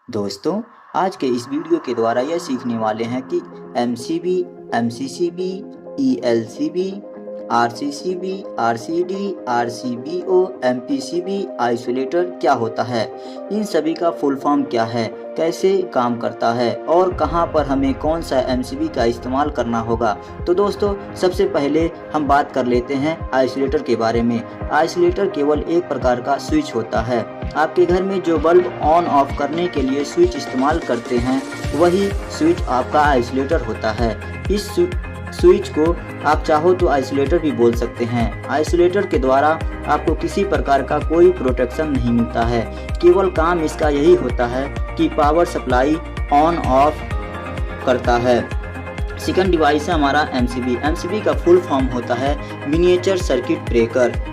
दोस्तों, आज के इस वीडियो के द्वारा यह सीखने वाले हैं कि MCB, MCCB, ELCB, RCCB, RCD, RCBO, MPCB, isolator क्या होता है, इन सभी का फुल फॉर्म क्या है, कैसे काम करता है और कहां पर हमें कौन सा एमसीबी का इस्तेमाल करना होगा। तो दोस्तों, सबसे पहले हम बात कर लेते हैं आइसोलेटर के बारे में। आइसोलेटर केवल एक प्रकार का स्विच होता है। आपके घर में जो बल्ब ऑन ऑफ करने के लिए स्विच इस्तेमाल करते हैं, वही स्विच आपका आइसोलेटर होता है। इस स्विच को आप चाहो तो आइसोलेटर भी बोल सकते हैं। आइसोलेटर के द्वारा आपको किसी प्रकार का कोई प्रोटेक्शन नहीं मिलता है। केवल काम इसका यही होता है कि पावर सप्लाई ऑन ऑफ करता है। सेकंड डिवाइस है हमारा एमसीबी। एमसीबी का फुल फॉर्म होता है मिनिएचर सर्किट ब्रेकर।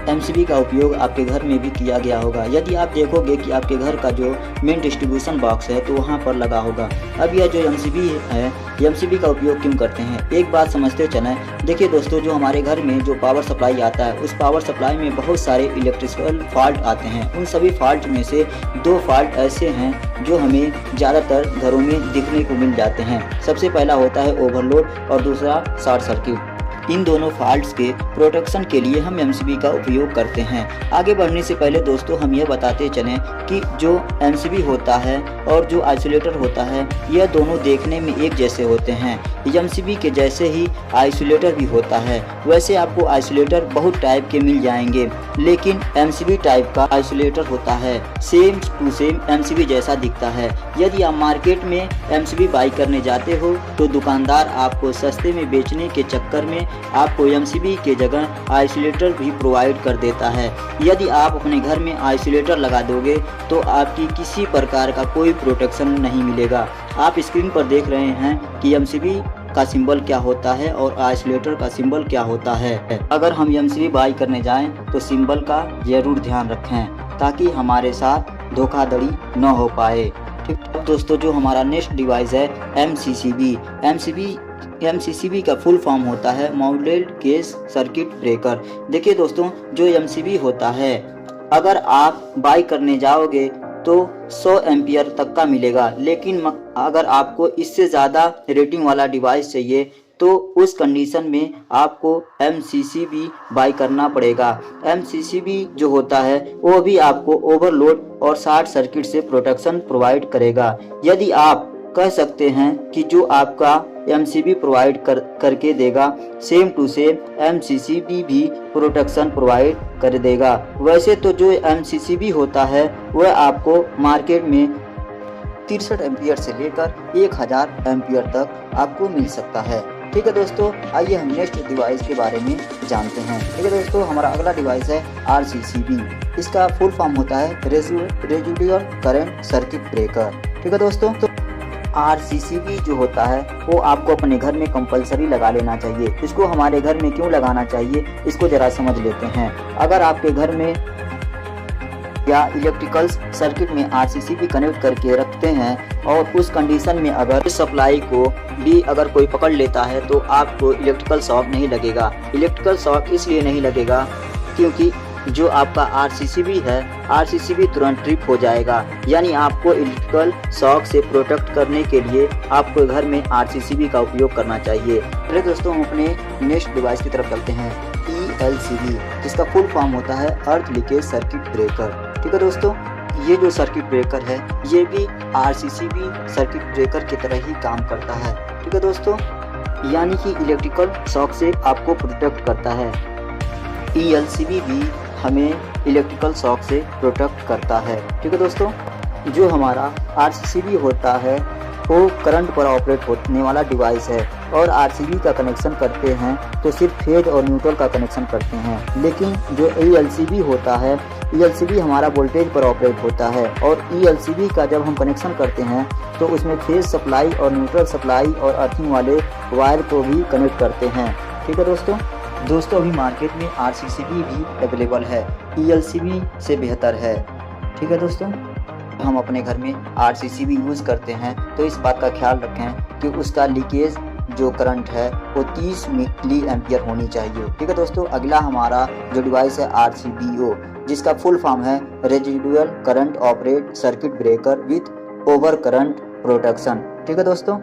एमसीबी का उपयोग आपके घर में भी किया गया होगा। यदि आप देखोगे कि आपके घर का जो मेन डिस्ट्रीब्यूशन बॉक्स है तो वहाँ पर लगा होगा। अब यह जो एमसीबी है, एमसीबी का उपयोग क्यों करते हैं, एक बात समझते चलें। देखिए दोस्तों, जो हमारे घर में जो पावर सप्लाई आता है, उस पावर सप्लाई में बहुत सारे इलेक्ट्रिकल फॉल्ट आते हैं। उन सभी फॉल्ट में से दो फॉल्ट ऐसे हैं जो हमें ज़्यादातर घरों में दिखने को मिल जाते हैं। सबसे पहला होता है ओवरलोड और दूसरा शॉर्ट सर्किट। इन दोनों फॉल्ट्स के प्रोटेक्शन के लिए हम एमसीबी का उपयोग करते हैं। आगे बढ़ने से पहले दोस्तों, हम यह बताते चलें कि जो एमसीबी होता है और जो आइसोलेटर होता है, यह दोनों देखने में एक जैसे होते हैं। एमसीबी के जैसे ही आइसोलेटर भी होता है। वैसे आपको आइसोलेटर बहुत टाइप के मिल जाएंगे, लेकिन एमसीबी टाइप का आइसोलेटर होता है सेम टू सेम एमसीबी जैसा दिखता है। यदि आप मार्केट में एमसीबी बाई करने जाते हो तो दुकानदार आपको सस्ते में बेचने के चक्कर में आपको एमसीबी के जगह आइसोलेटर भी प्रोवाइड कर देता है। यदि आप अपने घर में आइसोलेटर लगा दोगे तो आपकी किसी प्रकार का कोई प्रोटेक्शन नहीं मिलेगा। आप स्क्रीन पर देख रहे हैं कि एमसीबी का सिंबल क्या होता है और आइसोलेटर का सिंबल क्या होता है। अगर हम एमसीबी बाई करने जाएं तो सिंबल का जरूर ध्यान रखें ताकि हमारे साथ धोखाधड़ी न हो पाए। ठीक है दोस्तों, जो हमारा नेक्स्ट डिवाइस है एमसीसीबी। एमसीसीबी का फुल फॉर्म होता है मॉड्यूल्ड केस सर्किट ब्रेकर। देखिए दोस्तों, जो एमसीबी होता है, अगर आप बाई करने जाओगे तो 100 एम्पियर तक का मिलेगा, लेकिन अगर आपको इससे ज़्यादा रेटिंग वाला डिवाइस चाहिए तो उस कंडीशन में आपको एमसीसीबी बाई करना पड़ेगा। एमसीसीबी जो होता है वो भी आपको ओवरलोड और शॉर्ट सर्किट से प्रोटेक्शन प्रोवाइड करेगा। यदि आप कह सकते हैं कि जो आपका एमसीबी प्रोवाइड करके देगा, सेम टू सेम एमसीसीबी भी प्रोटेक्शन प्रोवाइड कर देगा। वैसे तो जो एमसीसीबी होता है वह आपको मार्केट में 63 एम्पियर से लेकर 1000 एम्पियर तक आपको मिल सकता है। ठीक है दोस्तों, आइए हम नेक्स्ट डिवाइस के बारे में जानते हैं। ठीक है दोस्तों, हमारा अगला डिवाइस है आरसीसीबी। इसका फुल फॉर्म होता है रेजिडुअल करंट सर्किट ब्रेकर। ठीक है दोस्तों, तो आरसीसीबी जो होता है वो आपको अपने घर में कंपलसरी लगा लेना चाहिए। इसको हमारे घर में क्यों लगाना चाहिए, इसको जरा समझ लेते हैं। अगर आपके घर में या इलेक्ट्रिकल सर्किट में आरसीसीबी कनेक्ट करके रखते हैं और उस कंडीशन में अगर सप्लाई को भी अगर कोई पकड़ लेता है तो आपको इलेक्ट्रिकल शॉक नहीं लगेगा। इलेक्ट्रिकल शॉक इसलिए नहीं लगेगा क्योंकि जो आपका आरसीसीबी है, आरसीसीबी तुरंत ट्रिप हो जाएगा। यानी आपको इलेक्ट्रिकल शॉक से प्रोटेक्ट करने के लिए आपको घर में आरसीसीबी का उपयोग करना चाहिए। चलिए दोस्तों, हम अपने नेक्स्ट डिवाइस की तरफ चलते हैं ईएलसीबी, जिसका फुल फॉर्म होता है अर्थ लीकेज सर्किट ब्रेकर। ठीक है दोस्तों, ये जो सर्किट ब्रेकर है ये भी आरसीसीबी सर्किट ब्रेकर की तरह ही काम करता है। ठीक है दोस्तों, यानी कि इलेक्ट्रिकल शॉक से आपको प्रोटेक्ट करता है। ईएलसीबी भी हमें इलेक्ट्रिकल शॉक से प्रोटेक्ट करता है। ठीक है दोस्तों, जो हमारा आरसीसीबी होता है वो करंट पर ऑपरेट होने वाला डिवाइस है और आरसीबी का कनेक्शन करते हैं तो सिर्फ फेज और न्यूट्रल का कनेक्शन करते हैं। लेकिन जो ईएलसीबी होता है, ईएलसीबी हमारा वोल्टेज पर ऑपरेट होता है और ईएलसीबी का जब हम कनेक्शन करते हैं तो उसमें फेज सप्लाई और न्यूट्रल सप्लाई और अर्थिंग वाले वायर को भी कनेक्ट करते हैं। ठीक है दोस्तों, अभी मार्केट में आरसीसीबी भी अवेलेबल है, ईएलसीबी से बेहतर है। ठीक है दोस्तों, हम अपने घर में आरसीसीबी यूज़ करते हैं तो इस बात का ख्याल रखें कि उसका लीकेज जो करंट है वो 30 मिली एम्पियर होनी चाहिए। ठीक है दोस्तों, अगला हमारा जो डिवाइस है आरसीबीओ, जिसका फुल फॉर्म है residual current operate circuit breaker with over current protection. ठीक है दोस्तों,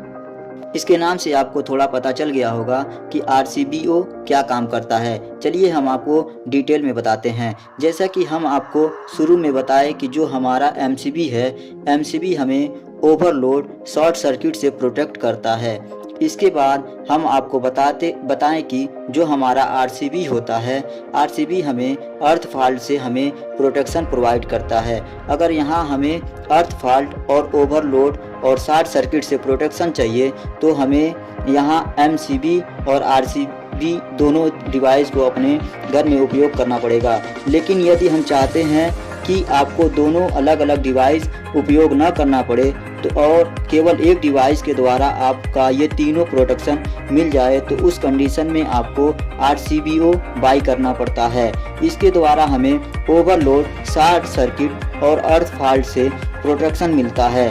इसके नाम से आपको थोड़ा पता चल गया होगा कि RCBO क्या काम करता है। चलिए हम आपको डिटेल में बताते हैं। जैसा कि हम आपको शुरू में बताएं कि जो हमारा MCB है, MCB हमें ओवरलोड शॉर्ट सर्किट से प्रोटेक्ट करता है। इसके बाद हम आपको बताएं कि जो हमारा RCB होता है, RCB हमें अर्थ फॉल्ट से हमें प्रोटेक्शन प्रोवाइड करता है। अगर यहाँ हमें अर्थ फॉल्ट और ओवरलोड और शॉर्ट सर्किट से प्रोटेक्शन चाहिए तो हमें यहाँ MCB और RCB दोनों डिवाइस को अपने घर में उपयोग करना पड़ेगा। लेकिन यदि हम चाहते हैं कि आपको दोनों अलग अलग डिवाइस उपयोग न करना पड़े तो और केवल एक डिवाइस के द्वारा आपका ये तीनों प्रोटेक्शन मिल जाए, तो उस कंडीशन में आपको RCBO बाई करना पड़ता है। इसके द्वारा हमें ओवरलोड, शॉर्ट सर्किट और अर्थ फॉल्ट से प्रोटेक्शन मिलता है।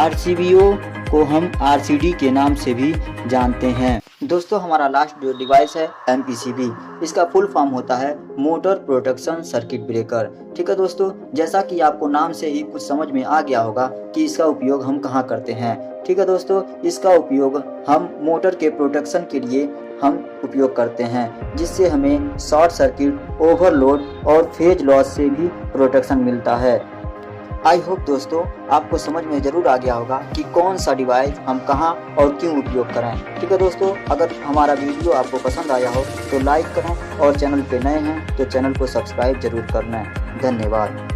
RCBO को हम RCD के नाम से भी जानते हैं। दोस्तों, हमारा लास्ट जो डिवाइस है MPCB, इसका फुल फॉर्म होता है मोटर प्रोटेक्शन सर्किट ब्रेकर। ठीक है दोस्तों, जैसा कि आपको नाम से ही कुछ समझ में आ गया होगा कि इसका उपयोग हम कहाँ करते हैं। ठीक है दोस्तों, इसका उपयोग हम मोटर के प्रोटेक्शन के लिए हम उपयोग करते हैं, जिससे हमें शॉर्ट सर्किट, ओवरलोड और फेज लॉस से भी प्रोटेक्शन मिलता है। आई होप दोस्तों आपको समझ में ज़रूर आ गया होगा कि कौन सा डिवाइस हम कहां और क्यों उपयोग करें। ठीक है दोस्तों, अगर हमारा वीडियो आपको पसंद आया हो तो लाइक करें और चैनल पे नए हैं तो चैनल को सब्सक्राइब जरूर करना है। धन्यवाद।